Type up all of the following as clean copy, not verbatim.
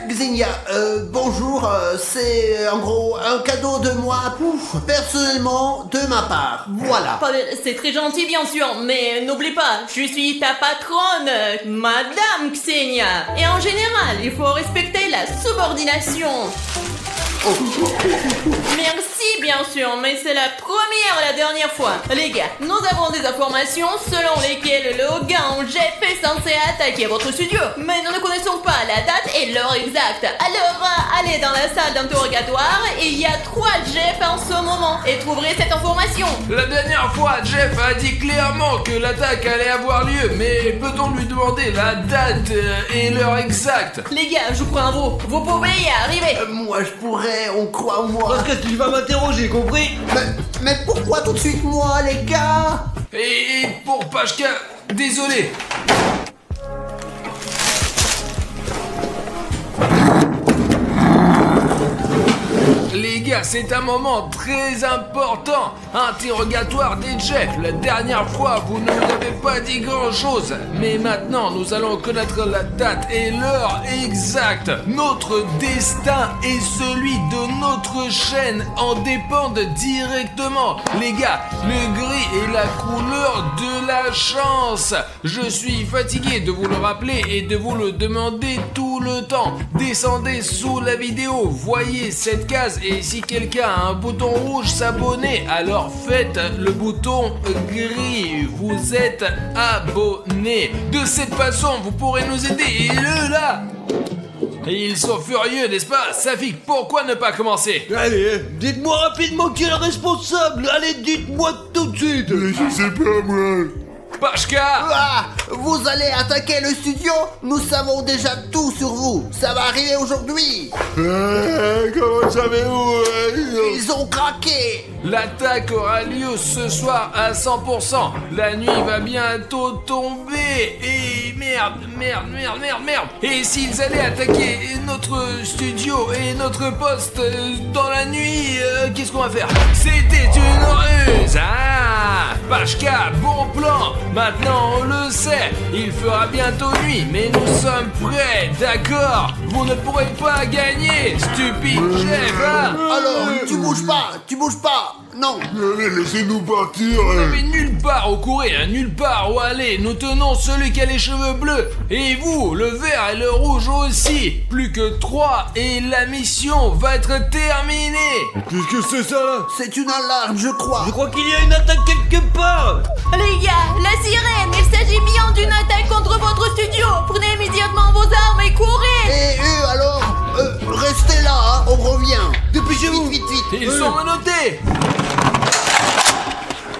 Xenia, bonjour, c'est en gros un cadeau de moi, personnellement, de ma part, voilà. C'est très gentil bien sûr, mais n'oublie pas, je suis ta patronne, Madame Xenia. Et en général, il faut respecter la subordination. Merci bien sûr, mais c'est la première et la dernière fois. Les gars, nous avons des informations selon lesquelles le Hogan Jeff est censé attaquer votre studio. Mais nous ne connaissons pas la date et l'heure exacte. Alors, allez dans la salle d'interrogatoire et il y a 3 Jeff en ce moment et trouverez cette information. La dernière fois, Jeff a dit clairement que l'attaque allait avoir lieu, mais peut-on lui demander la date et l'heure exacte? Les gars, je crois en vous. Vous pouvez y arriver. Moi je pourrais, on croit en moi. Parce que tu vas m'interroger, compris? Mais pourquoi tout de suite moi, les gars? Et pour Pashka, désolé. Les gars, c'est un moment très important. Interrogatoire des Jeff. La dernière fois, vous ne nous avez pas dit grand-chose. Mais maintenant, nous allons connaître la date et l'heure exacte. Notre destin et celui de notre chaîne en dépendent directement. Les gars, le gris est la couleur de la chance. Je suis fatigué de vous le rappeler et de vous le demander tout le temps. Descendez sous la vidéo, voyez cette case et si quelqu'un a un bouton rouge s'abonner, alors faites le bouton gris. Vous êtes abonné. De cette façon, vous pourrez nous aider. Et eux là, ils sont furieux, n'est-ce pas? Safik, pourquoi ne pas commencer? Allez, dites-moi rapidement qui est le responsable. Allez, dites-moi tout de suite. Je sais pas, moi. Pashka! Ah, vous allez attaquer le studio? Nous savons déjà tout sur vous. Ça va arriver aujourd'hui. Comment savez-vous? Ils ont craqué. L'attaque aura lieu ce soir à 100%. La nuit va bientôt tomber. Et merde. Et s'ils allaient attaquer notre studio et notre poste dans la nuit, qu'est-ce qu'on va faire? C'était une ruse. Ah, Pashka, bon plan. Maintenant on le sait. Il fera bientôt nuit, mais nous sommes prêts, d'accord? Vous ne pourrez pas gagner, stupide chef, hein? Alors, tu bouges pas. Non. Allez, laissez-nous partir. Vous n'avez nulle part où courir, hein, nulle part où aller. Nous tenons celui qui a les cheveux bleus. Et vous, le vert et le rouge aussi. Plus que 3 et la mission va être terminée. Qu'est-ce que c'est ça, là? C'est une alarme, je crois. Je crois qu'il y a une attaque quelque part. Les gars, la sirène, il s'agit bien d'une attaque contre votre studio. Prenez immédiatement vos armes et courez. Et eux alors, restez là, hein, on revient. Dépêchez-vous. Vite. Ils sont menottés.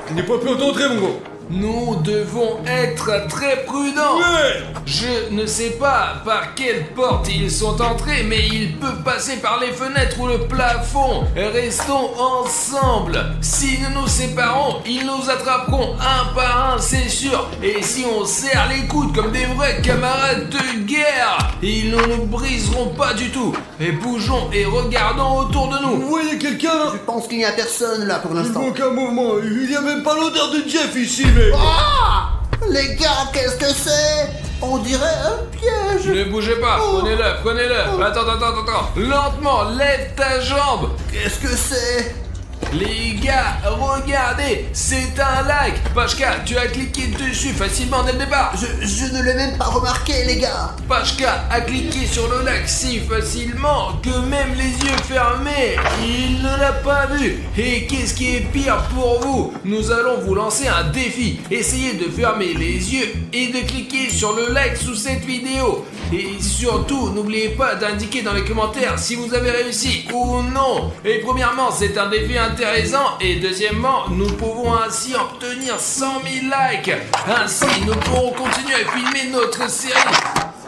Il n'est pas pu d'entrer, mon gros. Nous devons être très prudents. Ouais. Je ne sais pas par quelle porte ils sont entrés, mais ils peuvent passer par les fenêtres ou le plafond. Restons ensemble. Si nous nous séparons, ils nous attraperont un par un, c'est sûr. Et si on serre les coudes comme des vrais camarades de guerre, ils ne nous briseront pas du tout. Et bougeons et regardons autour de Vous nous. voyez quelqu'un là? Je pense qu'il n'y a personne là pour Il ne l'instant. voit aucun mouvement. Il n'y a même pas l'odeur de Jeff ici, mec. Ah! Les gars, qu'est-ce que c'est? On dirait un piège. Ne bougez pas, prenez-le. Attends. Lentement, lève ta jambe. Qu'est-ce que c'est? Les gars, regardez, c'est un like. Pashka, tu as cliqué dessus facilement dès le départ. Je ne l'ai même pas remarqué, les gars. Pashka a cliqué sur le like si facilement que même les yeux fermés, il ne l'a pas vu. Et qu'est-ce qui est pire pour vous? Nous allons vous lancer un défi. Essayez de fermer les yeux et de cliquer sur le like sous cette vidéo. Et surtout, n'oubliez pas d'indiquer dans les commentaires si vous avez réussi ou non. Et premièrement, c'est un défi intéressant. Et deuxièmement, nous pouvons ainsi obtenir 100 000 likes. Ainsi, nous pourrons continuer à filmer notre série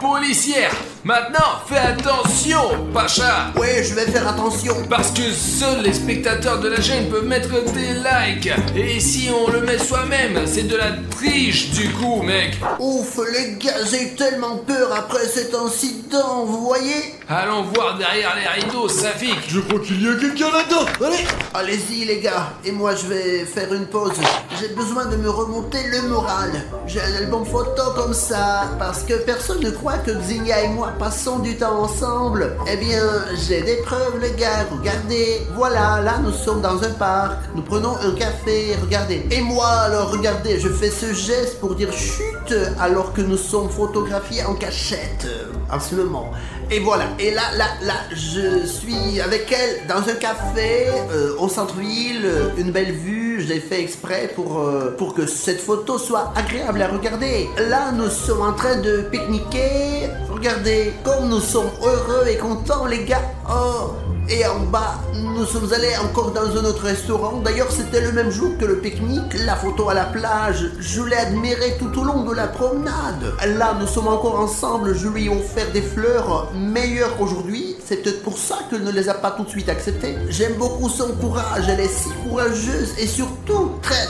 policière. Maintenant, fais attention, Pacha. Oui, je vais faire attention. Parce que seuls les spectateurs de la chaîne peuvent mettre des likes. Et si on le met soi-même, c'est de la triche du coup, mec. Ouf, les gars, j'ai tellement peur après cet incident, vous voyez? Allons voir derrière les rideaux, Safik. Je crois qu'il y a quelqu'un là-dedans. Allez. Allez-y, les gars. Et moi, je vais faire une pause. J'ai besoin de me remonter le moral. J'ai un album photo comme ça, parce que personne ne croit que Xenia et moi, passons du temps ensemble. Eh bien, j'ai des preuves, les gars. Regardez. Voilà, là, nous sommes dans un parc. Nous prenons un café. Regardez. Et moi, alors, regardez, je fais ce geste pour dire chut, alors que nous sommes photographiés en cachette. En ce moment. Et voilà. Et là, je suis avec elle dans un café au centre-ville. Une belle vue. J'ai fait exprès pour que cette photo soit agréable à regarder. Là, nous sommes en train de pique-niquer. Regardez, comme nous sommes heureux et contents, les gars. Oh, et en bas, nous sommes allés encore dans un autre restaurant. D'ailleurs, c'était le même jour que le pique-nique. La photo à la plage, je l'ai admirée tout au long de la promenade. Là, nous sommes encore ensemble. Je lui ai offert des fleurs meilleures qu'aujourd'hui. C'est peut-être pour ça qu'elle ne les a pas tout de suite acceptées. J'aime beaucoup son courage. Elle est si courageuse et surtout très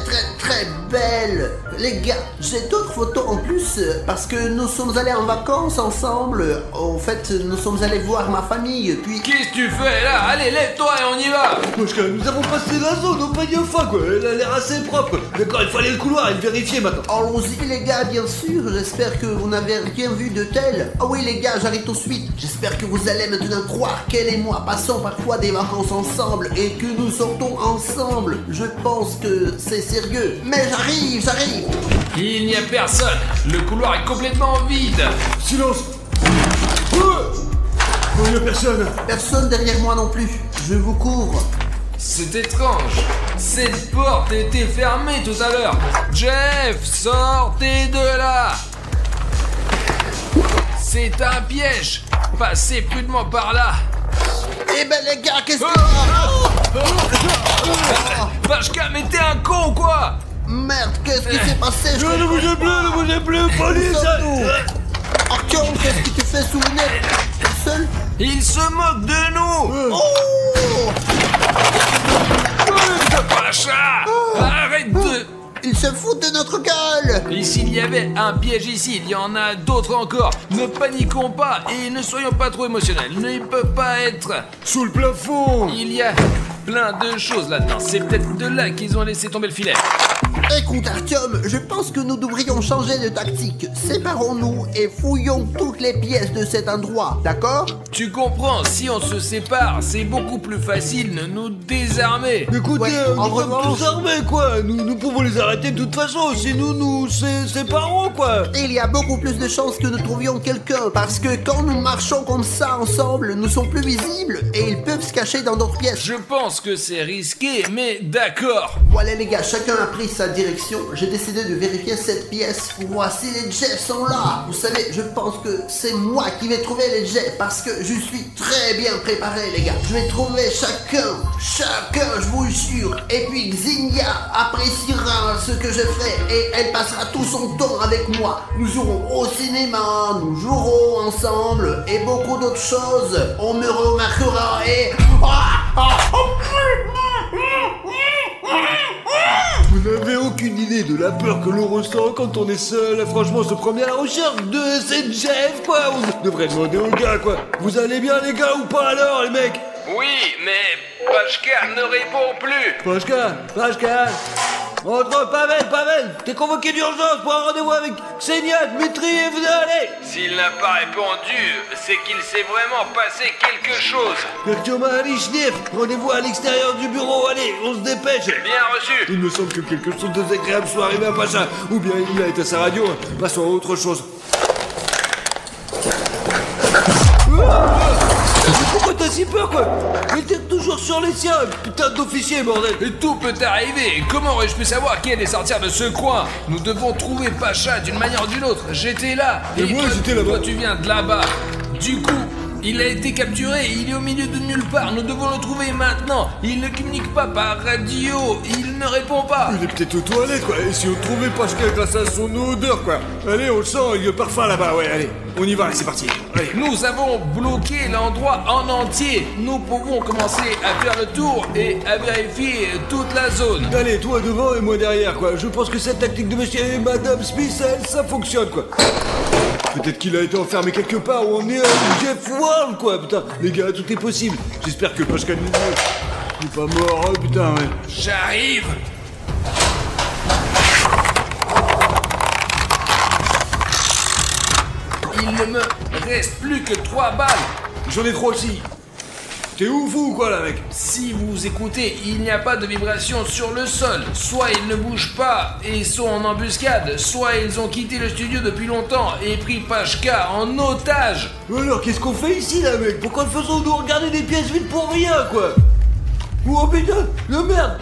belle. Les gars, j'ai d'autres photos en plus parce que nous sommes allés en vacances ensemble. En fait, nous sommes allés voir ma famille. Puis... Qu'est-ce que tu fais là? Allez, lève-toi et on y va! Pashka, nous avons passé la zone au panier fin, quoi. Elle a l'air assez propre. D'accord, il faut aller le couloir et le vérifier maintenant. Allons-y les gars, bien sûr. J'espère que vous n'avez rien vu de tel. Ah oui les gars, j'arrive tout de suite. J'espère que vous allez maintenant croire qu'elle et moi passons parfois des vacances ensemble et que nous sortons ensemble. Je pense que c'est sérieux. Mais j'arrive. Il n'y a personne. Le couloir est complètement vide. Silence. Oh, il n'y a personne. Personne derrière moi non plus. Je vous couvre. C'est étrange. Cette porte était fermée tout à l'heure. Jeff, sortez de là. C'est un piège. Passez prudemment par là. Eh ben les gars, qu'est-ce que... Pashka, mais t'es un con quoi? Merde, qu'est-ce qui s'est passé? Ne bougez plus, police. Artyom, qu'est-ce que tu fais sous le nez? Seul? Il se moque de nous. Oh! Pasha, arrête de... Il se fout de notre gueule! Et s'il y avait un piège ici, il y en a d'autres encore. Ne paniquons pas et ne soyons pas trop émotionnels. Ils ne peuvent pas être... Sous le plafond. Il y a plein de choses là-dedans. C'est peut-être de là qu'ils ont laissé tomber le filet. Écoute Artyom, je pense que nous devrions changer de tactique. Séparons-nous et fouillons toutes les pièces de cet endroit, d'accord? Tu comprends, si on se sépare, c'est beaucoup plus facile de nous désarmer. Écoutez, Ouais, en nous sommes revanche- tous armés, quoi. Nous pouvons les arrêter de toute façon. Si nous séparons, quoi. Il y a beaucoup plus de chances que nous trouvions quelqu'un, parce que quand nous marchons comme ça ensemble, nous sommes plus visibles et ils peuvent se cacher dans d'autres pièces. Je pense que c'est risqué, mais d'accord. Voilà les gars, chacun a pris sa direction. J'ai décidé de vérifier cette pièce pour voir si les Jeffs sont là. Vous savez, je pense que c'est moi qui vais trouver les Jeffs parce que je suis très bien préparé les gars. Je vais trouver chacun, je vous jure. Et puis Xenia appréciera ce que je fais et elle passera tout son temps avec moi. Nous irons au cinéma, nous jouerons ensemble et beaucoup d'autres choses. On me remarquera et... Vous n'avez aucune idée de la peur que l'on ressent quand on est seul. Franchement, se promener à la recherche de cette Jeff, quoi. On devrait demander aux gars, quoi. Vous allez bien, les gars, ou pas alors, les mecs? Oui, mais Pashka ne répond plus. Pashka. Entre, Pavel, t'es convoqué d'urgence pour un rendez-vous avec Xenia, Dmitri et vous allez. S'il n'a pas répondu, c'est qu'il s'est vraiment passé quelque chose. Artyom Alichnev, rendez-vous à l'extérieur du bureau, allez, on se dépêche. Bien reçu. Il me semble que quelque chose de désagréable soit arrivé à Pacha, ou bien il a été à sa radio, passons à autre chose. Pourquoi t'as si peur, quoi? Mais t'es toujours sur les siens, putain d'officier, bordel. Et tout peut arriver. Comment aurais-je pu savoir qui allait sortir de ce coin? Nous devons trouver Pacha d'une manière ou d'une autre. J'étais là. Et moi, toi, j'étais là-bas. Toi, tu viens de là-bas. Du coup, il a été capturé. Il est au milieu de nulle part. Nous devons le trouver maintenant. Il ne communique pas par radio. Il ne répond pas. Il est peut-être aux toilettes, quoi. Et si on trouvait Pashka grâce à son odeur, quoi. Allez, on le sent, il y a le parfum là-bas, ouais, allez. On y va, allez, c'est parti. Allez. Nous avons bloqué l'endroit en entier. Nous pouvons commencer à faire le tour et à vérifier toute la zone. Allez, toi devant et moi derrière, quoi. Je pense que cette tactique de monsieur et madame Smith, ça fonctionne, quoi. Peut-être qu'il a été enfermé quelque part où on est à Jeff World, quoi, putain. Les gars, tout est possible. J'espère que Pashka n'est pas mort, oh, putain, ouais. J'arrive. il ne me reste plus que 3 balles. J'en ai 3 aussi. T'es ouf ou quoi là, mec? Si vous écoutez, il n'y a pas de vibration sur le sol. Soit ils ne bougent pas et sont en embuscade, soit ils ont quitté le studio depuis longtemps et pris Pachka en otage. Alors qu'est-ce qu'on fait ici là, mec? Pourquoi faisons-nous regarder des pièces vides pour rien, quoi? Oh putain, de merde!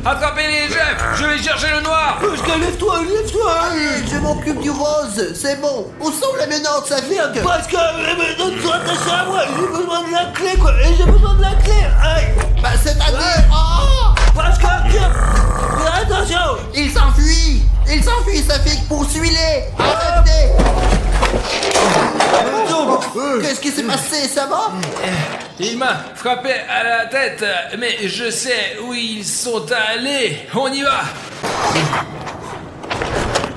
Attrapez les Jeff. Je vais chercher le noir. Pascal, lève-toi, lève-toi. Allez, je m'occupe du rose, c'est bon. Où sont les menottes, ça vient que... Pascal, les menottes sont attachées à moi. J'ai besoin de la clé, quoi. Et j'ai besoin de la clé. Aïe. Bah c'est-à-dire... Oh Pascal, tiens. Attention. Il s'enfuit. Il s'enfuit, ça fait que poursuivez-les. Arrêtez. Qu'est-ce qui s'est passé, ça va? Il m'a frappé à la tête, mais je sais où ils sont allés. On y va.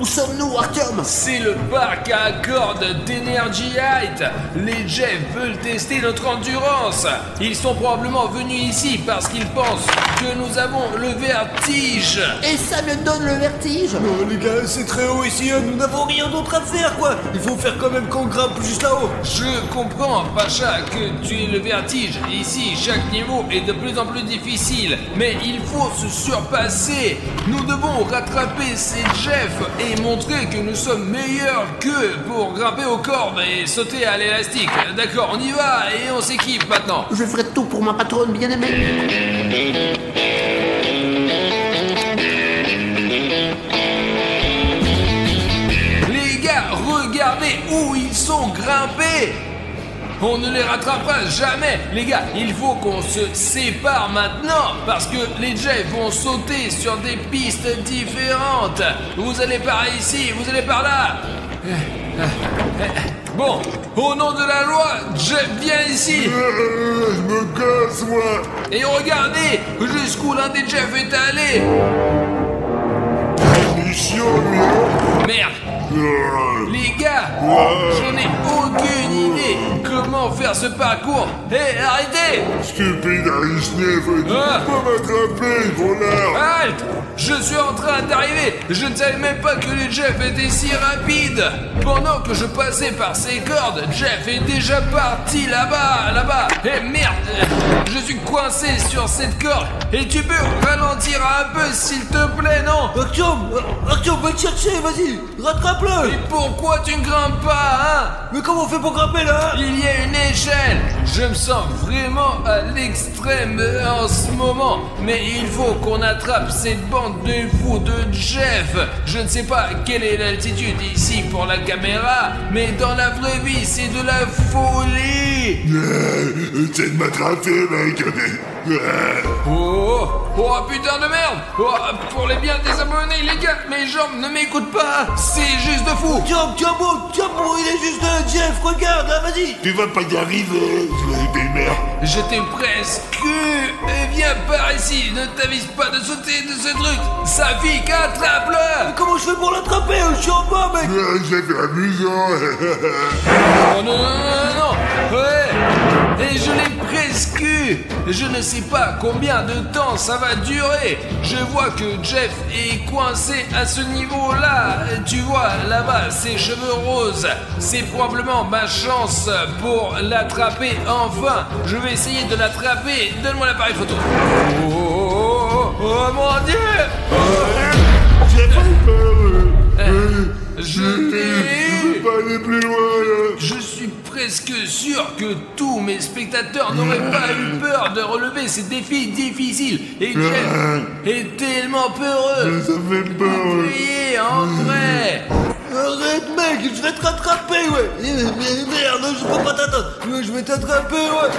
Où sommes-nous, Artyom? C'est le parc à cordes d'Energy Height. Les Jeff veulent tester notre endurance. Ils sont probablement venus ici parce qu'ils pensent que nous avons le vertige. Et ça me donne le vertige? Non, les gars, c'est très haut ici, hein. Nous n'avons rien d'autre à faire, quoi. Il faut faire quand même qu'on grimpe juste là-haut. Je comprends, Pacha, que tu aies le vertige. Ici, chaque niveau est de plus en plus difficile. Mais il faut se surpasser. Nous devons rattraper ces Jeff et montrer que nous sommes meilleurs qu'eux pour grimper aux cordes et sauter à l'élastique. D'accord, on y va et on s'équipe maintenant. Je ferai tout pour ma patronne bien-aimée. Les gars, regardez où ils sont grimpés. On ne les rattrapera jamais. Les gars, il faut qu'on se sépare maintenant parce que les Jeff vont sauter sur des pistes différentes. Vous allez par ici, vous allez par là. Bon, au nom de la loi, Jeff, viens ici. Je me casse, moi. Et regardez jusqu'où l'un des Jeff est allé. Il est chiant, lui, hein. Merde. Les gars, j'en ai aucune idée. Comment faire ce parcours? Hé, arrêtez! Stupide Arisnev, tu peux pas m'attraper, voleur. Halte! Je suis en train d'arriver. Je ne savais même pas que les Jeff étaient si rapides. Pendant que je passais par ces cordes, Jeff est déjà parti là-bas. Eh merde! Je suis coincé sur cette corde. Et tu peux ralentir un peu, s'il te plaît, non? Artyom, va le chercher, vas-y, rattrape-le. Et pourquoi tu ne grimpes pas, hein? Mais comment on fait pour grimper là? Il y a une échelle. Je me sens vraiment à l'extrême en ce moment. Mais il faut qu'on attrape cette bande de fous de Jeff. Je ne sais pas quelle est l'altitude ici pour la caméra, mais dans la vraie vie, c'est de la folie. Essaie de m'attraper, mec. Oh putain de merde. Pour les biens des abonnés, les gars, mes jambes ne m'écoutent pas. C'est juste de fou. Tiens bon, il est juste Jeff, regarde, là, vas-y. Tu vas pas y arriver, des merdes. J'étais presque. Viens par ici, ne t'avise pas de sauter de ce truc. Safik, attrape-le. Mais comment je fais pour l'attraper? Je suis en bas, mec. C'est amusant. Oh non. Ouais. Et je l'ai presque eu. Je ne sais pas combien de temps ça va durer. Je vois que Jeff est coincé à ce niveau-là. Tu vois, là-bas, ses cheveux roses. C'est probablement ma chance pour l'attraper enfin. Je vais essayer de l'attraper. Donne-moi l'appareil photo. Oh mon Dieu. J'ai pas eu peur. Je t'ai eu. pas aller plus loin, là. Je suis presque sûr que tous mes spectateurs n'auraient pas eu peur de relever ces défis difficiles. Et Jeff est tellement peureux. Ça fait peur. Priez, entrez. Arrête, mec, je vais te rattraper, ouais. Merde, je peux pas t'attendre. Je vais t'attraper, ouais.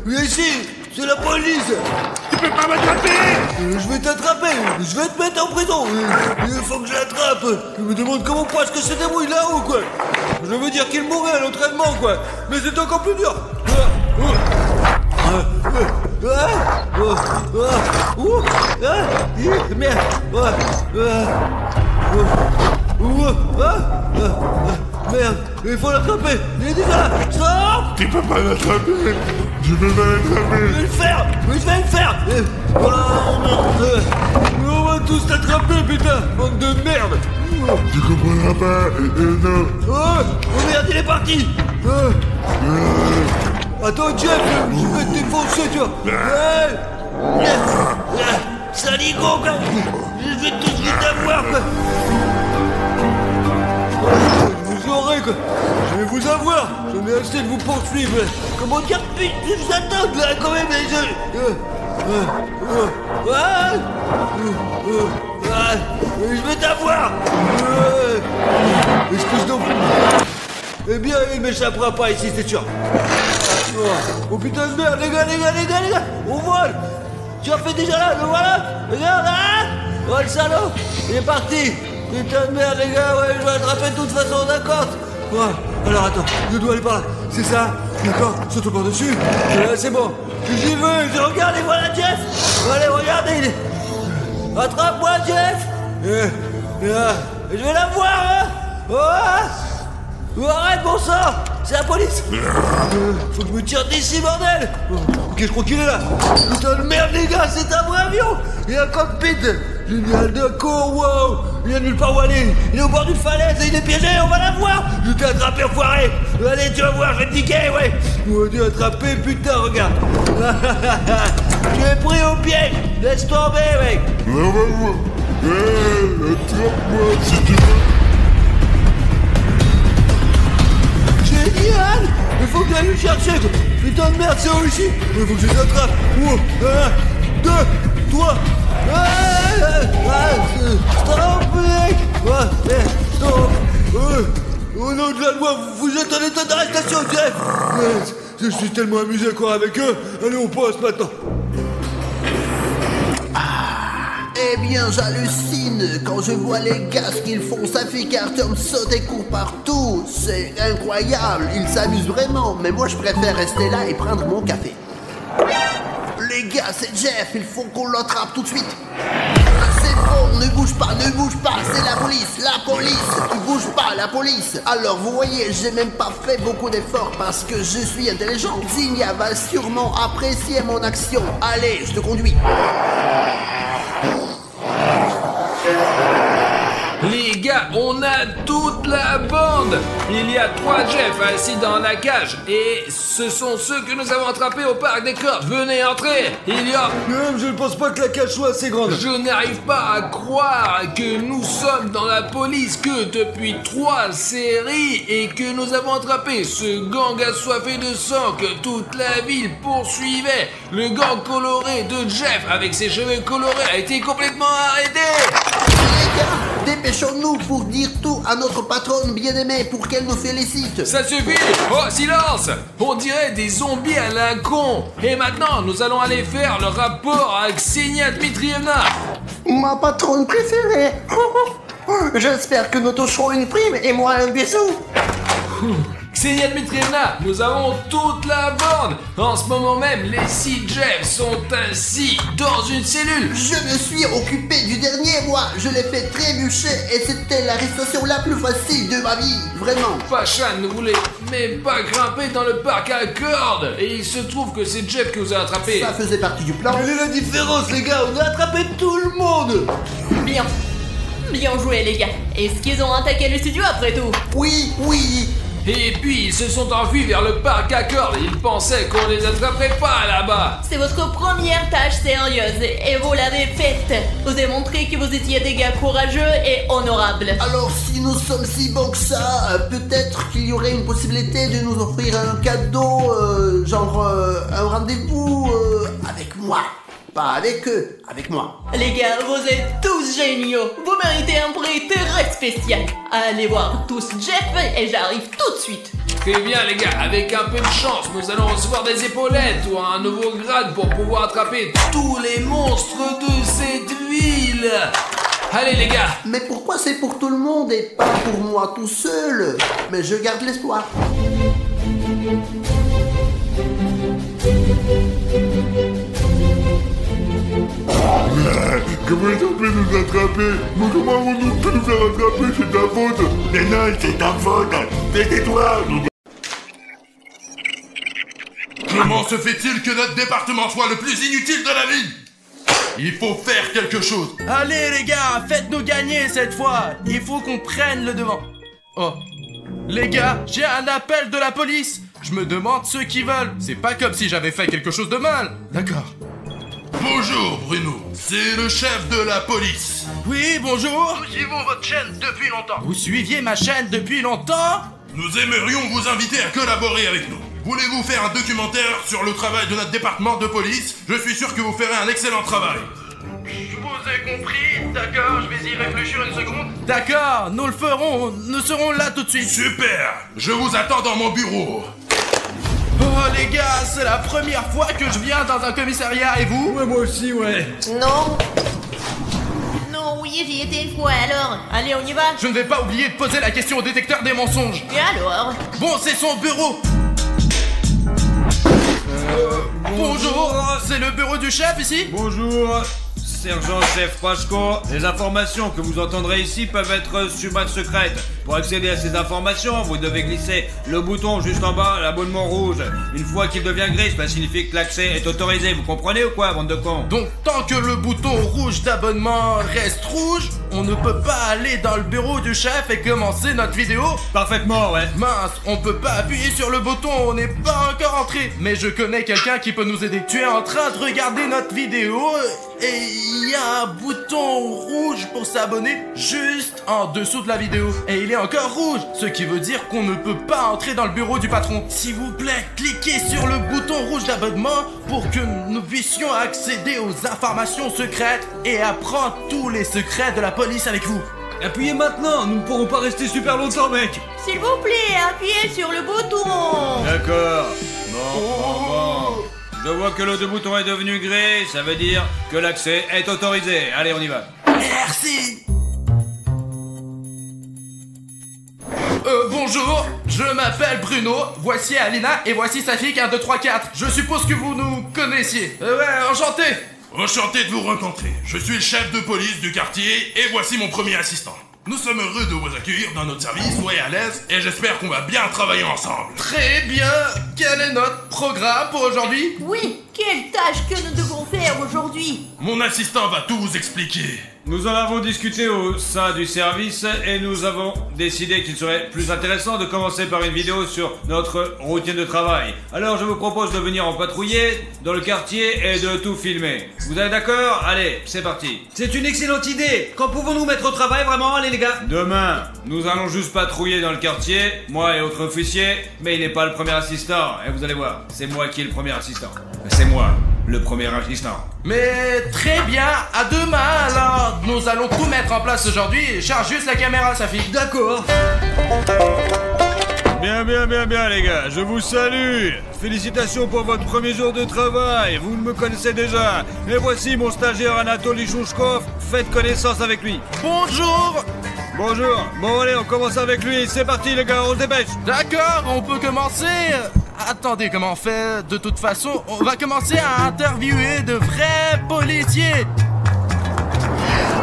Viens ici, c'est la police. Tu peux pas m'attraper. Je vais t'attraper, je vais te mettre en prison. Il faut que je l'attrape. Je me demande comment est-ce que se débrouille là-haut, quoi. Je veux dire qu'il mourrait à l'entraînement, quoi. Mais c'est encore plus dur. Merde. Merde, il faut l'attraper. Il est déjà là. Stop. Tu peux pas l'attraper. Tu peux pas l'attraper. Je vais le faire. Je vais le faire. On va tous t'attraper, putain. Bande de merde. Tu comprendras pas. Non. Oh merde, il est parti. Attends, Jeff, je vais te défoncer, tu vois. Saligo, quoi. Je vais tout de suite avoir, quoi. Vous aurez, quoi. Je vais vous avoir. J'en ai assez de vous poursuivre. Comment dire, putain, je vous attends, là, quand même, les jeux. Je vais t'avoir. Espèce d'enfant. Eh bien, il m'échappera pas ici, c'est sûr. Oh putain de merde, les gars. On vole. Tu as fait déjà là, le voilà. Regarde là. Oh le salaud. Il est parti. Putain de merde, les gars, ouais, je vais l'attraper de toute façon, d'accord. Ouais. Alors attends, je dois aller par là. C'est ça. D'accord, saute par-dessus. C'est bon. J'y vais, je regarde et voilà Jeff. Allez, regardez. Attrape-moi, Jeff. Je vais la voir, hein. Arrête, bon sang. C'est la police. Faut que je me tire d'ici, bordel. Ok, je crois qu'il est là. Putain de merde, les gars, c'est un vrai avion. Il y a un cockpit. Génial, d'accord, wow. Il y a nulle part où aller. Il est au bord d'une falaise et il est piégé, on va la voir. Je t'ai attrapé, enfoiré. Allez, tu vas voir, je vais te niquer, ouais. On va te attraper, putain, regarde. Tu es pris au piège. Laisse tomber, mec. On va voir. Attrape-moi si tu veux. Génial. Il faut que j'aille le chercher. Putain de merde, c'est où ici. Il faut que je les attrape. 1, 2, 3. Stop, mec. Stop. Au nom de la loi, vous êtes en état d'arrestation, Jeff. Je suis tellement amusé à courir avec eux. Allez, on passe maintenant. Eh bien, j'hallucine quand je vois les gars ce qu'ils font. Ça fait Carter saute et court partout. C'est incroyable. Ils s'amusent vraiment. Mais moi, je préfère rester là et prendre mon café. Les gars, c'est Jeff. Il faut qu'on l'attrape tout de suite. C'est bon, ne bouge pas. C'est la police. Tu bouges pas, la police. Alors, vous voyez, j'ai même pas fait beaucoup d'efforts parce que je suis intelligent. Zinnia va sûrement apprécier mon action. Allez, je te conduis. Les gars, on a toute la bande. Il y a 3 Jeff assis dans la cage. Et ce sont ceux que nous avons attrapés au parc des cordes. Venez entrer. Il y a... Je ne pense pas que la cage soit assez grande. Je n'arrive pas à croire que nous sommes dans la police que depuis 3 séries et que nous avons attrapé ce gang assoiffé de sang que toute la ville poursuivait. Le gang coloré de Jeff avec ses cheveux colorés a été complètement arrêté. Les gars, dépêchons-nous pour dire tout à notre patronne bien-aimée pour qu'elle nous félicite. Ça suffit. Oh, silence. On dirait des zombies à la con. Et maintenant, nous allons aller faire le rapport à Ksenia Dmitrievna. Ma patronne préférée. J'espère que nous toucherons une prime et moi un bisou. Ksenia Dmitrievna, nous avons toute la bande. En ce moment même, les 6 Jeff sont ainsi dans une cellule. Je me suis occupé du dernier, moi. Je l'ai fait trébucher et c'était l'arrestation la plus facile de ma vie. Vraiment. Pachan ne voulait même pas grimper dans le parc à cordes. Et il se trouve que c'est Jeff qui vous a attrapé. Ça faisait partie du plan. Quelle est la différence, les gars? On a attrapé tout le monde. Bien joué, les gars. Est-ce qu'ils ont attaqué le studio après tout? Oui. Et puis ils se sont enfuis vers le parc à cordes. Ils pensaient qu'on les attraperait pas là-bas. C'est votre première tâche sérieuse et vous l'avez faite. Vous avez montré que vous étiez des gars courageux et honorables. Alors si nous sommes si bons que ça, peut-être qu'il y aurait une possibilité de nous offrir un cadeau, genre un rendez-vous avec moi. Pas avec eux, avec moi. Les gars, vous êtes tous géniaux. Vous méritez un prix très spécial. Allez voir tous Jeff et j'arrive tout de suite. Très bien les gars, avec un peu de chance, nous allons recevoir des épaulettes ou un nouveau grade pour pouvoir attraper tous les monstres de cette ville. Allez les gars. Mais pourquoi c'est pour tout le monde et pas pour moi tout seul? Mais je garde l'espoir. Comment ils ont pu nous attraper? Mais comment avons-nous pu nous faire attraper? C'est ta faute! Mais non, c'est ta faute! Tais-toi! Comment se fait-il que notre département soit le plus inutile de la ville? Il faut faire quelque chose. Allez les gars, faites-nous gagner cette fois. Il faut qu'on prenne le devant. Oh. Les gars, j'ai un appel de la police. Je me demande ce qu'ils veulent. C'est pas comme si j'avais fait quelque chose de mal. D'accord. Bonjour Bruno, c'est le chef de la police. Oui, bonjour. Nous suivons votre chaîne depuis longtemps. Vous suiviez ma chaîne depuis longtemps? Nous aimerions vous inviter à collaborer avec nous. Voulez-vous faire un documentaire sur le travail de notre département de police? Je suis sûr que vous ferez un excellent travail. Je vous ai compris, d'accord, je vais y réfléchir une seconde. D'accord, nous le ferons, nous serons là tout de suite. Super, je vous attends dans mon bureau. Oh les gars, c'est la première fois que je viens dans un commissariat et vous? Ouais, moi aussi, ouais. Non. Non, oui, j'y étais une fois, alors. Allez, on y va. Je ne vais pas oublier de poser la question au détecteur des mensonges. Et alors? Bon, c'est son bureau. Bonjour, c'est le bureau du chef ici? Bonjour, sergent-chef Pachko. Les informations que vous entendrez ici peuvent être secrètes. Pour accéder à ces informations, vous devez glisser le bouton juste en bas, l'abonnement rouge. Une fois qu'il devient gris, cela signifie que l'accès est autorisé. Vous comprenez ou quoi, bande de cons? Donc, tant que le bouton rouge d'abonnement reste rouge, on ne peut pas aller dans le bureau du chef et commencer notre vidéo? Parfaitement, ouais. Mince, on peut pas appuyer sur le bouton, on n'est pas encore entré. Mais je connais quelqu'un qui peut nous aider. Tu es en train de regarder notre vidéo et il y a un bouton rouge pour s'abonner juste en dessous de la vidéo. Et il est encore rouge, ce qui veut dire qu'on ne peut pas entrer dans le bureau du patron. S'il vous plaît, cliquez sur le bouton rouge d'abonnement pour que nous puissions accéder aux informations secrètes et apprendre tous les secrets de la police avec vous. Appuyez maintenant, nous ne pourrons pas rester super longtemps, mec. S'il vous plaît, appuyez sur le bouton. D'accord. Bon. Je vois que le bouton est devenu gris, ça veut dire que l'accès est autorisé. Allez, on y va. Merci. Bonjour, je m'appelle Bruno, voici Alina et voici Safik 1, 2, 3, 4. Je suppose que vous nous connaissiez. Ouais, enchanté. Enchanté de vous rencontrer. Je suis le chef de police du quartier et voici mon premier assistant. Nous sommes heureux de vous accueillir dans notre service, soyez à l'aise et j'espère qu'on va bien travailler ensemble. Très bien, quel est notre programme pour aujourd'hui? Oui, quelle tâche que nous devons faire aujourd'hui? Mon assistant va tout vous expliquer. Nous en avons discuté au sein du service et nous avons décidé qu'il serait plus intéressant de commencer par une vidéo sur notre routine de travail. Alors je vous propose de venir en patrouiller dans le quartier et de tout filmer. Vous êtes d'accord? Allez, c'est parti. C'est une excellente idée. Quand pouvons-nous mettre au travail vraiment, allez les gars? Demain, nous allons juste patrouiller dans le quartier, moi et autre officier, mais il n'est pas le premier assistant. Et vous allez voir, c'est moi qui est le premier assistant. C'est moi, le premier assistant. Mais très bien, à demain alors. Nous allons tout mettre en place aujourd'hui. Charge juste la caméra, Safik. D'accord. Bien les gars, je vous salue. Félicitations pour votre premier jour de travail, vous me connaissez déjà. Et voici mon stagiaire Anatoly Chouchkov, faites connaissance avec lui. Bonjour. Bonjour, bon allez on commence avec lui, c'est parti les gars, on se dépêche. D'accord, on peut commencer. Attendez, comment on fait? De toute façon, on va commencer à interviewer de vrais policiers.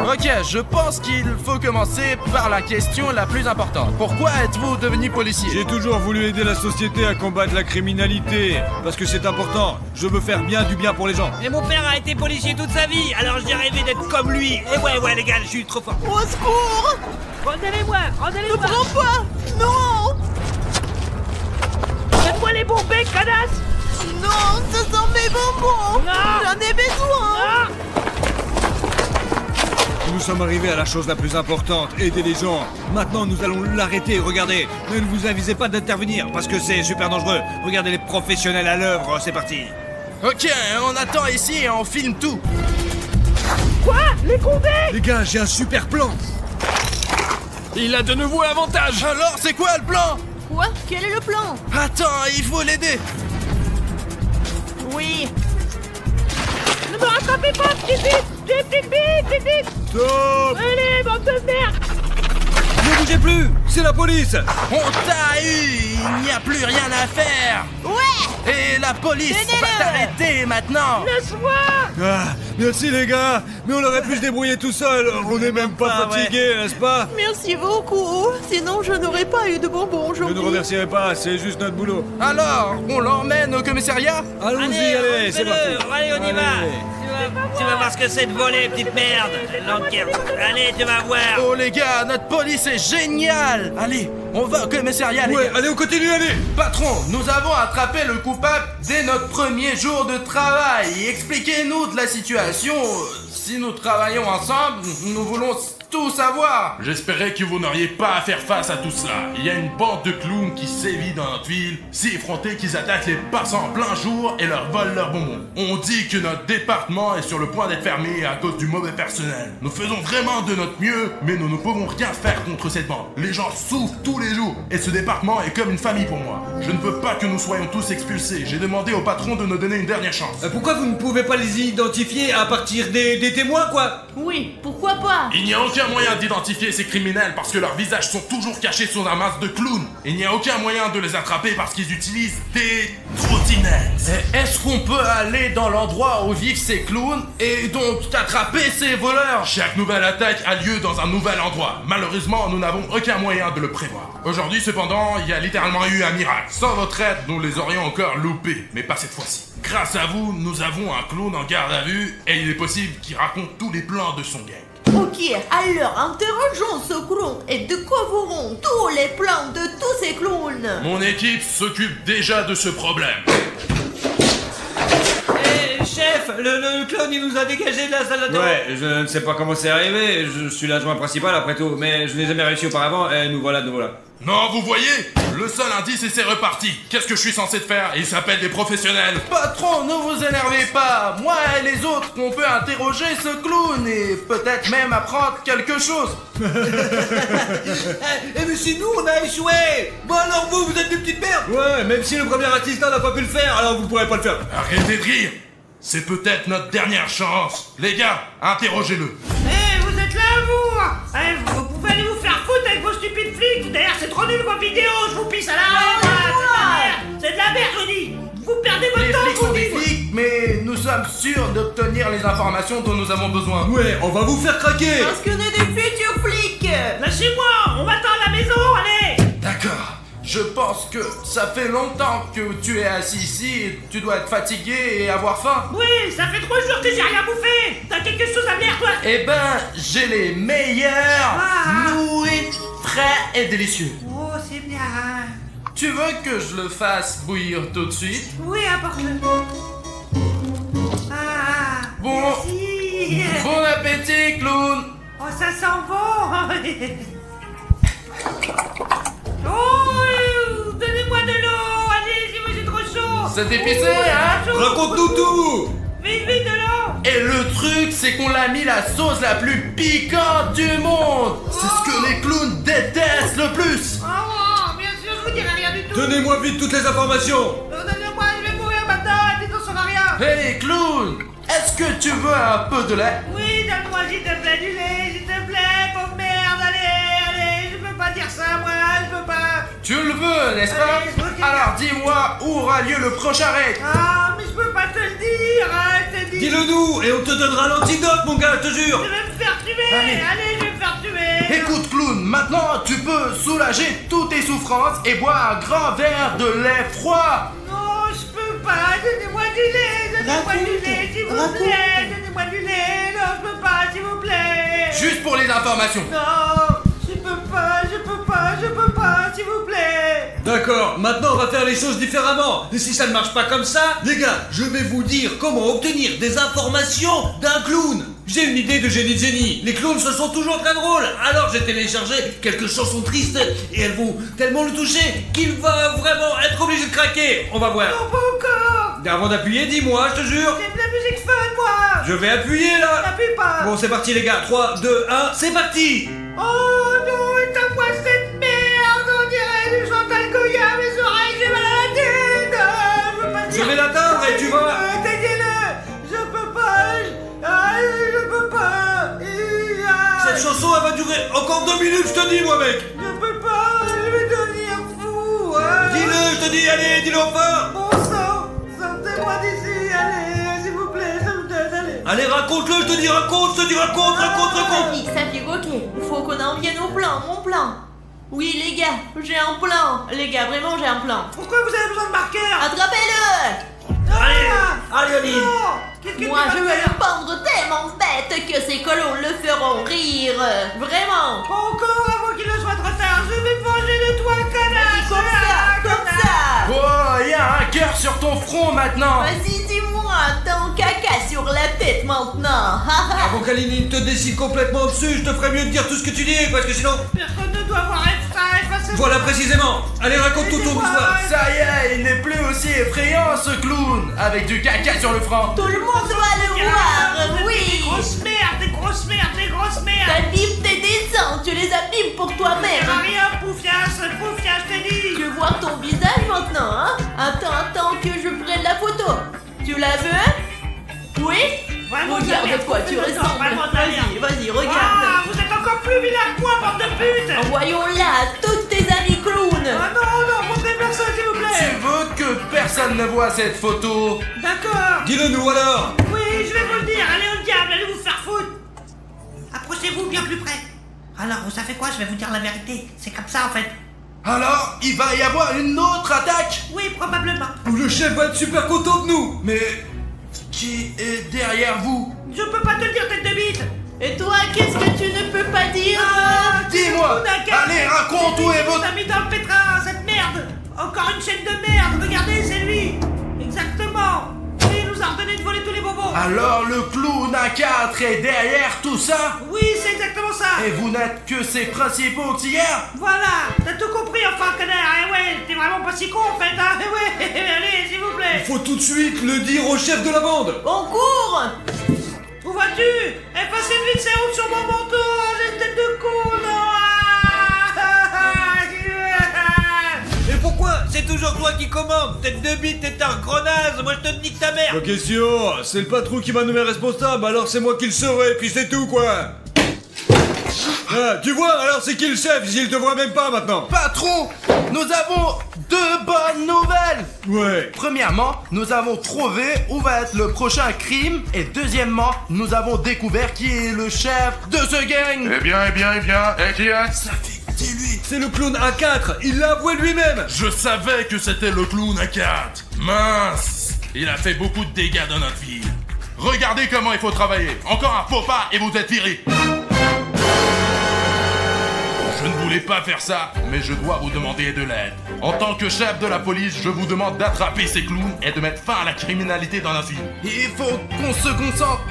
Ok, je pense qu'il faut commencer par la question la plus importante. Pourquoi êtes-vous devenu policier? J'ai toujours voulu aider la société à combattre la criminalité, parce que c'est important. Je veux faire du bien pour les gens. Et mon père a été policier toute sa vie, alors j'ai rêvé d'être comme lui. Et ouais les gars, je suis trop fort. Au secours! Rendez-les-moi. Ne prends pas! Non! débombé, canasse? Non, ce sont mes bonbons. Non. J'en ai besoin. Ah. Nous sommes arrivés à la chose la plus importante, aider les gens. Maintenant, nous allons l'arrêter, regardez. Ne vous avisez pas d'intervenir, parce que c'est super dangereux. Regardez les professionnels à l'œuvre, c'est parti. Ok, on attend ici et on filme tout. Quoi? Les condés? Les gars, j'ai un super plan. Il a de nouveau l'avantage. Alors, c'est quoi le plan? Quoi? Quel est le plan? Attends, il faut l'aider. Oui. Ne me rattrapez pas, petite bite! J'ai une petite bite! Stop! Allez, bande de merde! Ne bougez plus, c'est la police. On t'a eu. Il n'y a plus rien à faire. Ouais. Et la police Tenez-le. va t'arrêter maintenant. Laisse-moi! Ah, merci les gars, mais on aurait pu se débrouiller tout seul. On n'est même pas fatigué, n'est-ce pas? Merci beaucoup. Sinon, je n'aurais pas eu de bonbons Ne aujourd'hui. nous remercierez pas, c'est juste notre boulot. Alors, on l'emmène au commissariat? Allons-y, allez, c'est parti. Allez, on y va! Tu vas voir ce que c'est de voler, petite merde! L'enquête! Allez, tu vas voir! Oh les gars, notre police est géniale. Allez, on va au commissariat les Ouais, gars. allez, on continue, allez. Patron, nous avons attrapé le coupable dès notre premier jour de travail. Expliquez-nous de la situation. Si nous travaillons ensemble, nous voulons tout savoir. J'espérais que vous n'auriez pas à faire face à tout cela. Il y a une bande de clowns qui sévit dans notre ville, si effrontés qu'ils attaquent les passants en plein jour et leur volent leurs bonbons. On dit que notre département est sur le point d'être fermé à cause du mauvais personnel. Nous faisons vraiment de notre mieux, mais nous ne pouvons rien faire contre cette bande. Les gens souffrent tous les jours et ce département est comme une famille pour moi. Je ne veux pas que nous soyons tous expulsés. J'ai demandé au patron de nous donner une dernière chance. Pourquoi vous ne pouvez pas les identifier à partir des témoins, quoi? Oui, pourquoi pas? Il n'y a aucun moyen d'identifier ces criminels parce que leurs visages sont toujours cachés sous un masque de clown. Il n'y a aucun moyen de les attraper parce qu'ils utilisent des trottinettes. Est-ce qu'on peut aller dans l'endroit où vivent ces clowns et donc attraper ces voleurs? Chaque nouvelle attaque a lieu dans un nouvel endroit. Malheureusement, nous n'avons aucun moyen de le prévoir. Aujourd'hui, cependant, il y a littéralement eu un miracle. Sans votre aide, nous les aurions encore loupés, mais pas cette fois-ci. Grâce à vous, nous avons un clown en garde à vue et il est possible qu'il raconte tous les plans de son gang. Ok, alors interrogeons ce clown et découvrons tous les plans de tous ces clowns. Mon équipe s'occupe déjà de ce problème. Chef, le clown il nous a dégagé de la salle d'attente. Ouais, je ne sais pas comment c'est arrivé, je suis l'adjoint principal après tout, mais je n'ai jamais réussi auparavant et nous voilà. Non, vous voyez? Le seul indice et c'est reparti. Qu'est-ce que je suis censé te faire? Ils s'appellent des professionnels. Patron, ne vous énervez pas. Moi et les autres, on peut interroger ce clown et peut-être même apprendre quelque chose. Mais si nous on a échoué. Bon alors vous êtes des petites merdes. Ouais, même si le premier assistant n'a pas pu le faire, alors vous pourrez pas le faire. Arrêtez de rire. C'est peut-être notre dernière chance. Les gars, interrogez-le. Vous êtes là, vous! Vous pouvez aller vous faire foutre avec vos stupides flics! D'ailleurs, c'est trop nul vos vidéos! Je vous pisse à la c'est de la merde, je dis! Vous perdez votre Les temps, flics je vous sont des dis! flics, mais nous sommes sûrs d'obtenir les informations dont nous avons besoin. Ouais, on va vous faire craquer. Parce qu'on est des futurs flics. Lâchez-moi! On m'attend à la maison, allez! D'accord. Je pense que ça fait longtemps que tu es assis ici et tu dois être fatigué et avoir faim. Oui, ça fait 3 jours que j'ai rien bouffé! T'as quelque chose à me dire, toi? Eh ben, j'ai les meilleurs, nourris, frais et délicieux. Oh, c'est bien! Tu veux que je le fasse bouillir tout de suite? Oui, apporte-le! Bon, merci! bon appétit, clown! Oh, ça sent bon! Oh, donnez-moi de l'eau! Allez, moi j'ai trop chaud! C'est épicé, hein? Raconte-nous tout. Vite, de l'eau! Et le truc, c'est qu'on l'a mis la sauce la plus piquante du monde! C'est ce que les clowns détestent le plus! Oh, bien sûr, je vous dirai rien du tout! Donnez-moi vite toutes les informations. Donnez-moi, je vais mourir maintenant! Dites-on s'en va rien! Hey, clown! Est-ce que tu veux un peu de lait? Oui, donne-moi s'il te plaît du lait, s'il te plaît, pauvre merde! Allez, je peux pas dire ça, moi, je peux pas! Tu le veux, n'est-ce pas? Allez, je veux dire- Alors dis-moi où aura lieu le prochain raid! Ah, mais je peux pas te le dire, hein, je te dis! Dis-le nous et on te donnera l'antidote, mon gars, je te jure. Je vais me faire tuer! Allez, je vais me faire tuer! Écoute, clown, maintenant tu peux soulager toutes tes souffrances et boire un grand verre de lait froid! Non, je peux pas! Donnez-moi du lait! Donnez-moi du lait, s'il vous plaît! Donnez-moi du lait! Non, je peux pas, s'il vous plaît! Juste pour les informations! Non! Je peux pas, s'il vous plaît! D'accord, maintenant on va faire les choses différemment. Et si ça ne marche pas comme ça, les gars, je vais vous dire comment obtenir des informations d'un clown. J'ai une idée de génie de génie. Les clowns se sont toujours très drôles. Alors j'ai téléchargé quelques chansons tristes et elles vont tellement le toucher qu'il va vraiment être obligé de craquer. On va voir. Non, pas encore. Avant d'appuyer, dis-moi, je te jure. J'aime la musique fun, moi. Je vais appuyer là. T'appuies pas. Bon, c'est parti les gars. 3, 2, 1, c'est parti. Oh non, éteins-moi cette merde. On dirait du Chantal Goya, mes oreilles, j'ai mal à la tête. Je veux pas dire. Je vais l'atteindre et tu vas... Éteignez-le. Je peux pas. Je peux pas. Cette chanson, elle va durer encore 2 minutes, je te dis, moi, mec. Je peux pas. Je vais devenir fou. Dis-le, je te dis, allez, dis-le enfin. Bon sang, sortez-moi d'ici. Allez, s'il vous plaît, ça me donne, allez. Allez, raconte-le, je te dis, raconte. Saviez, ok, faut qu'on en vienne au plan, mon plan. Oui, les gars, j'ai un plan. Les gars, vraiment, j'ai un plan. Pourquoi vous avez besoin de marqueur? Attrapez-le! Allez, Aline. Moi, je veux le pendre tellement bête que ces colons le feront rire. Vraiment. Pas encore avant qu'il ne soit trop tard. Je vais me venger de toi, connard. Comme ça. Oh, y a un cœur sur ton front maintenant. Vas-y, dis-moi, ton caca sur la tête maintenant. Avant qu'Aline te décide complètement dessus, je te ferais mieux de dire tout ce que tu dis, parce que sinon... Personne ne doit voir ça effacer. Voilà précisément. Allez, raconte tout ton histoire. Ça y est, il n'est plus aussi effrayant ce clown, avec du caca sur le front. Tout le monde doit le voir, oui. Des grosses merdes, des grosses merdes, des grosses merdes. T'abîmes tes dessins, tu les abîmes pour toi-même. Rien, Poufias, je t'ai dit. Je vois ton visage maintenant, hein. Attends que je prenne la photo. Tu la veux? Oui? Vraiment de la Regarde merde, de quoi tu vraiment ressembles. de la merde. Vas-y, regarde. Ah, vous êtes encore plus vilain que moi, bande de putes. Envoyons-la à tous tes amis clowns. Ah non, montrez personne, s'il vous Tu plaît. veux que personne ne voit cette photo? D'accord. Dis-le nous alors. Oui, je vais vous le dire. Allez au diable, allez vous faire foutre. Approchez-vous bien plus près. Alors, vous savez quoi? Je vais vous dire la vérité. C'est comme ça, en fait. Alors, il va y avoir une autre attaque? Oui, probablement. Le chef va être super content de nous. Mais qui est derrière vous? Je peux pas te le dire, tête de bite. Et toi, qu'est-ce que tu ne peux pas dire? Dis-moi. Allez, raconte où est votre... t'as mis dans le pétrin, cette merde. Encore une chaîne de merde. Regardez, c'est lui. Exactement. Et il nous a ordonné de voler tous les bonbons. Alors le clown à 4 est derrière tout ça? Oui, c'est exactement ça. Et vous n'êtes que ses principaux tiers? Voilà, t'as tout compris enfin, connard. Eh ouais, t'es vraiment pas si con en fait, hein. Eh ouais, allez, s'il vous plaît. Faut tout de suite le dire au chef de la bande. On court. Où vas-tu? Effacez vite ces routes sur mon manteau. J'ai une tête de con, non. Et pourquoi c'est toujours toi qui commande? Tête de bite, t'es un grenasse. Moi je te nique ta mère. Pas question, c'est le patron qui m'a nommé responsable, alors c'est moi qui le saurai, puis c'est tout quoi. Ah, tu vois, alors c'est qui le chef s'il te voit même pas maintenant? Patron, nous avons deux bonnes nouvelles. Ouais. Premièrement, nous avons trouvé où va être le prochain crime. Et deuxièmement, nous avons découvert qui est le chef de ce gang. Eh bien, et qui est? Ça fait que c'est lui. C'est le clown A4, il l'a avoué lui-même. Je savais que c'était le clown à 4. Mince, il a fait beaucoup de dégâts dans notre ville. Regardez comment il faut travailler. Encore un faux pas et vous êtes viré. Je ne voulais pas faire ça, mais je dois vous demander de l'aide. En tant que chef de la police, je vous demande d'attraper ces clowns et de mettre fin à la criminalité dans la ville. Il faut qu'on se concentre.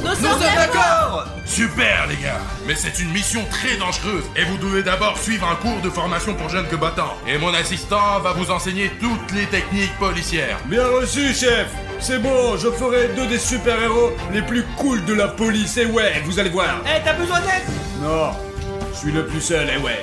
Nous sommes d'accord. Super les gars, mais c'est une mission très dangereuse et vous devez d'abord suivre un cours de formation pour jeunes combattants. Et mon assistant va vous enseigner toutes les techniques policières. Bien reçu, chef. C'est bon, je ferai 2 des super-héros les plus cool de la police, et ouais, vous allez voir. Eh, t'as besoin d'aide? Non, je suis le plus seul, et ouais.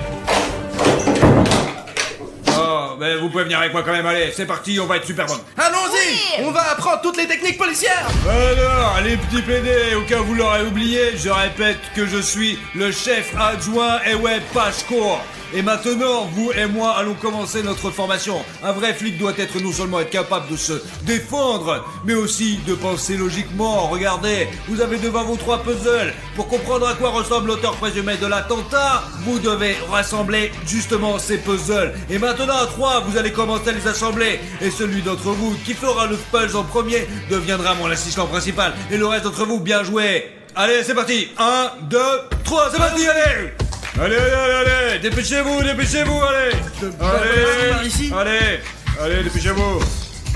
Oh, mais vous pouvez venir avec moi quand même, allez, c'est parti, on va être super bon. Allons-y. Oui. On va apprendre toutes les techniques policières. Alors, les petits PD, au cas où vous l'aurez oublié, je répète que je suis le chef adjoint, et ouais, Pachcourt. Et maintenant, vous et moi allons commencer notre formation. Un vrai flic doit être non seulement être capable de se défendre, mais aussi de penser logiquement. Regardez, vous avez devant vous 3 puzzles. Pour comprendre à quoi ressemble l'auteur présumé de l'attentat, vous devez rassembler justement ces puzzles. Et maintenant, à 3, vous allez commencer à les assembler. Et celui d'entre vous qui fera le puzzle en premier deviendra mon assistant principal. Et le reste d'entre vous, bien joué. allez, c'est parti. 1, 2, 3, c'est parti, allez. Allez, dépêchez-vous, allez.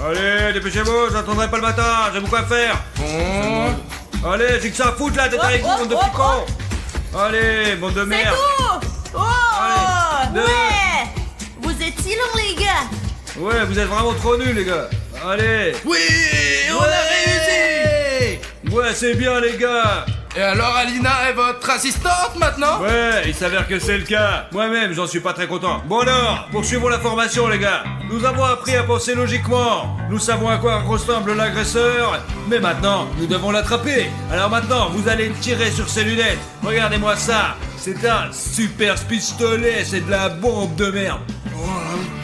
Allez, dépêchez-vous, j'attendrai pas le matin, j'ai beaucoup à faire. Bon. Allez, j'ai que ça à foutre là, t'es avec vous, bande de petits cons. Allez, bande de merde. C'est tout. Oh, ouais. Vous êtes si longs, les gars. Ouais, vous êtes vraiment trop nuls, les gars. Allez. Oui, on a réussi. Ouais, c'est bien, les gars. Et alors Alina est votre assistante maintenant? Ouais, il s'avère que c'est le cas. Moi-même, j'en suis pas très content. Bon alors, poursuivons la formation, les gars. Nous avons appris à penser logiquement. Nous savons à quoi ressemble l'agresseur. Mais maintenant, nous devons l'attraper. Alors maintenant, vous allez tirer sur ses lunettes. Regardez-moi ça. C'est un super pistolet. C'est de la bombe de merde. Oh,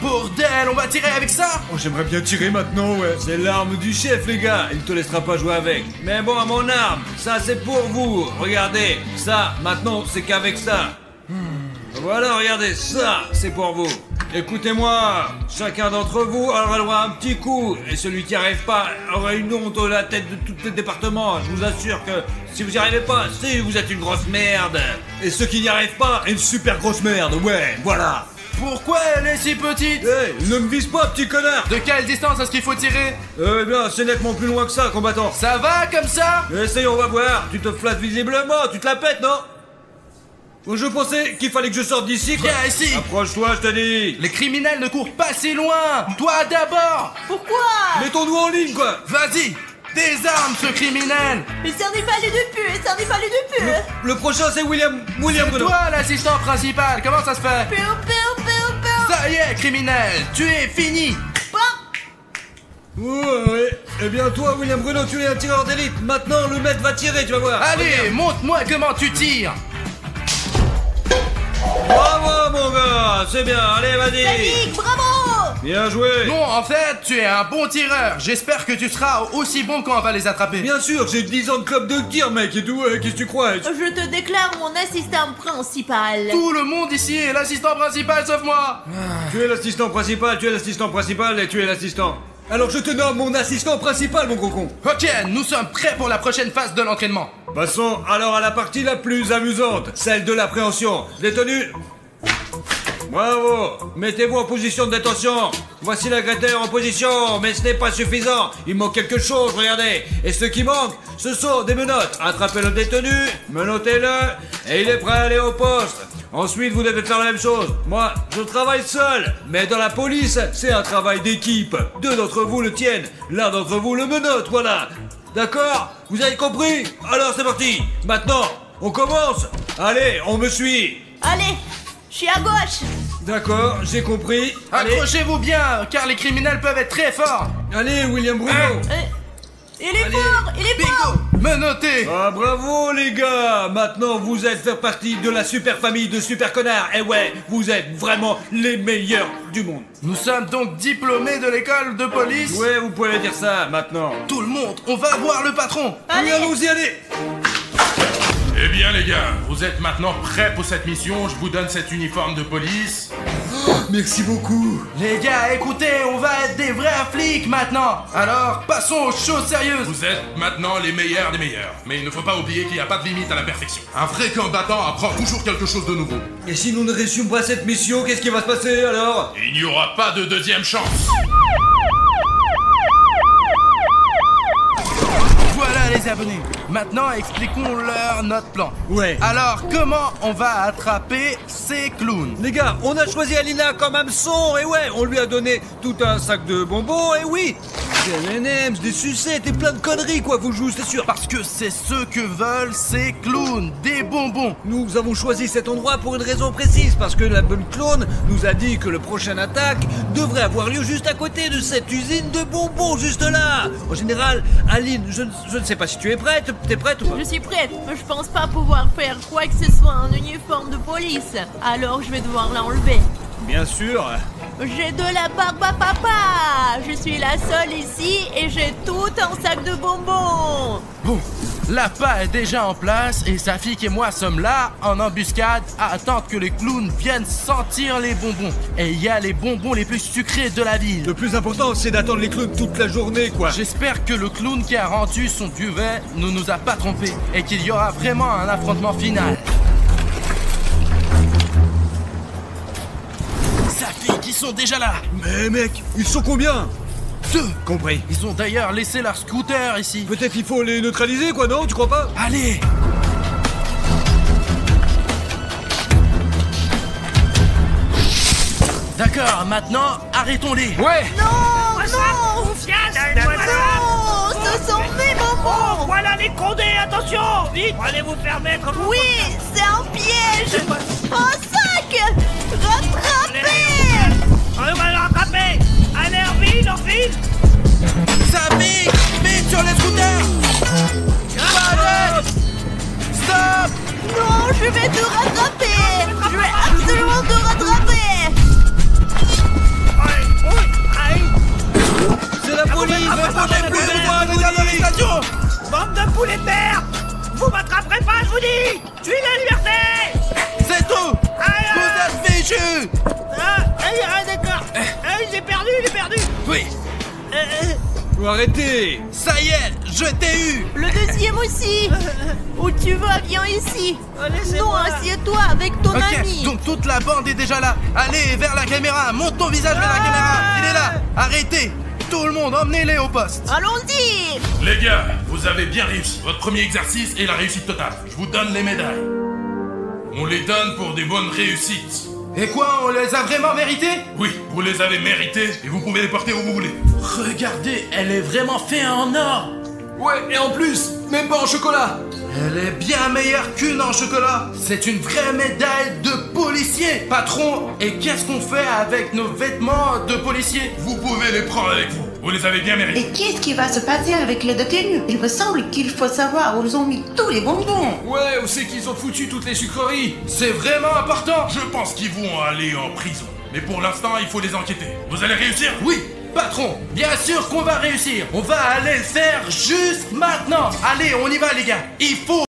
bordel, on va tirer avec ça? Oh, j'aimerais bien tirer maintenant, ouais. C'est l'arme du chef, les gars. Il te laissera pas jouer avec. Mais bon, mon arme, ça c'est pour vous. Regardez, ça, maintenant, c'est qu'avec ça. Voilà, regardez, ça, c'est pour vous. Écoutez-moi, chacun d'entre vous aura le droit à un petit coup. Et celui qui n'y arrive pas aura une honte à la tête de tout le département. Je vous assure que si vous n'y arrivez pas, si vous êtes une grosse merde. Et ceux qui n'y arrivent pas, une super grosse merde, ouais, voilà. Pourquoi elle est si petite? Hey, ne me vise pas, petit connard. De quelle distance est-ce qu'il faut tirer? Eh bien, c'est nettement plus loin que ça, combattant. Ça va comme ça? Essaye, on va voir. Tu te flattes visiblement, tu te la pètes, non? Je pensais qu'il fallait que je sorte d'ici, quoi. Viens ici. Approche-toi, je te dis. Les criminels ne courent pas si loin. Toi d'abord. Pourquoi? Mettons-nous en ligne, quoi. Vas-y, désarme ce criminel. Mais ça n'est pas les deux pu, Le prochain, c'est William Bruno. Toi l'assistant principal, comment ça se fait? Ça y est, criminel, tu es fini. Ouais. Eh bien, toi, William Bruno, tu es un tireur d'élite. Maintenant, le maître va tirer, tu vas voir. Allez, montre-moi comment tu tires. Bravo, mon gars. C'est bien, allez, vas-y. Sadiq, bravo. Bien joué. Non, en fait, tu es un bon tireur. J'espère que tu seras aussi bon quand on va les attraper. Bien sûr, j'ai 10 ans de club de tir, mec, et tout, qu'est-ce que tu crois? Je te déclare mon assistant principal. Tout le monde ici est l'assistant principal sauf moi. Tu es l'assistant principal, et tu es l'assistant. Alors je te nomme mon assistant principal, mon gros con. Ok, nous sommes prêts pour la prochaine phase de l'entraînement. Passons alors à la partie la plus amusante, celle de l'appréhension. Détenu. Bravo. Mettez-vous en position de détention. Voici l'agresseur en position, mais ce n'est pas suffisant. Il manque quelque chose, regardez. Et ce qui manque, ce sont des menottes. Attrapez le détenu, menottez-le, et il est prêt à aller au poste. Ensuite, vous devez faire la même chose. Moi, je travaille seul, mais dans la police, c'est un travail d'équipe. 2 d'entre vous le tiennent, l'un d'entre vous le menotte, voilà. D'accord? Vous avez compris? Alors c'est parti. Maintenant, on commence. Allez, on me suit. Allez, je suis à gauche. D'accord, j'ai compris. Allez. Accrochez-vous bien, car les criminels peuvent être très forts. Allez, William Bruno. Il est Allez. fort, il est fort. Menottez. Ah, bravo les gars. Maintenant, vous êtes faire partie de la super famille de super connards. Et ouais, vous êtes vraiment les meilleurs du monde. Nous sommes donc diplômés de l'école de police. Ouais, vous pouvez dire ça maintenant. Tout le monde, on va voir le patron. Allez. Oui, allons-y, allez. Eh bien les gars, vous êtes maintenant prêts pour cette mission, je vous donne cet uniforme de police. Merci beaucoup. Les gars, écoutez, on va être des vrais flics maintenant. Alors, passons aux choses sérieuses. Vous êtes maintenant les meilleurs des meilleurs. Mais il ne faut pas oublier qu'il n'y a pas de limite à la perfection. Un vrai combattant apprend toujours quelque chose de nouveau. Et si nous ne réussissons pas cette mission, qu'est-ce qui va se passer alors? Il n'y aura pas de deuxième chance. Voilà les abonnés. Maintenant, expliquons-leur notre plan. Ouais. Alors, comment on va attraper ces clowns? Les gars, on a choisi Alina comme hameçon, et ouais, on lui a donné tout un sac de bonbons, et oui, des M&M's, des sucettes et plein de conneries, quoi, vous jouez, c'est sûr. Parce que c'est ce que veulent ces clowns, des bonbons. Nous avons choisi cet endroit pour une raison précise, parce que la bonne clone nous a dit que le prochain attaque devrait avoir lieu juste à côté de cette usine de bonbons, juste là. En général, Aline, je ne sais pas si tu es prête. T'es prête ou pas? Je suis prête, mais je pense pas pouvoir faire quoi que ce soit en uniforme de police. Alors je vais devoir l'enlever. Bien sûr. J'ai de la barbe à papa. Je suis la seule ici et j'ai tout un sac de bonbons. Bon, L'appât est déjà en place et Safik et moi sommes là, en embuscade, à attendre que les clowns viennent sentir les bonbons. Et il y a les bonbons les plus sucrés de la ville. Le plus important, c'est d'attendre les clowns toute la journée, quoi. J'espère que le clown qui a rendu son duvet ne nous a pas trompés et qu'il y aura vraiment un affrontement final. Safik, ils sont déjà là. Mais mec, ils sont combien? 2. Compris. Ils ont d'ailleurs laissé leur scooter ici. Peut-être il faut les neutraliser, quoi, non? Tu crois pas? Allez! D'accord, maintenant, arrêtons-les. Ouais. Non, Quoi ça? non, Fiat, non, ce sont mes Oh, bonbons. voilà les condés, attention! Vite, allez vous faire mettre... Oui, c'est un piège. Un sac. Rattrapez. On va le rattraper! Allez, en vide! Safik, vite sur les scooters. Arrête. Stop. Non, je vais te rattraper. Je vais absolument te rattraper. C'est la police! Ne plus de moi, regarde dans les stations. Bande de poulets de mer! Vous m'attraperez pas, je vous dis! Je suis la liberté! C'est tout. Aïe, Vous êtes fichus. D'accord! J'ai perdu! Oui, Faut arrêter! ça y est, je t'ai eu. Le deuxième aussi. Où tu vas, viens ici. Laissez-moi. Non, assieds-toi avec ton Ok, ami. donc toute la bande est déjà là. Allez, vers la caméra, monte ton visage vers la caméra. Il est là. Arrêtez. Tout le monde, emmenez-les au poste. Allons-y. Les gars, vous avez bien réussi. Votre premier exercice est la réussite totale. Je vous donne les médailles. On les donne pour des bonnes réussites. Et quoi, on les a vraiment mérités? Oui, vous les avez méritées et vous pouvez les porter où vous voulez. Regardez, elle est vraiment faite en or. Ouais, et en plus, même pas en chocolat. Elle est bien meilleure qu'une en chocolat. C'est une vraie médaille de policier. Patron, et qu'est-ce qu'on fait avec nos vêtements de policier? Vous pouvez les prendre avec vous. Vous les avez bien mérités. Et qu'est-ce qui va se passer avec les détenus? Il me semble qu'il faut savoir où ils ont mis tous les bonbons. Ouais, où c'est qu'ils ont foutu toutes les sucreries? C'est vraiment important. Je pense qu'ils vont aller en prison. Mais pour l'instant, il faut les enquêter. Vous allez réussir? Oui, patron, bien sûr qu'on va réussir. On va aller le faire juste maintenant. Allez, on y va les gars. Il faut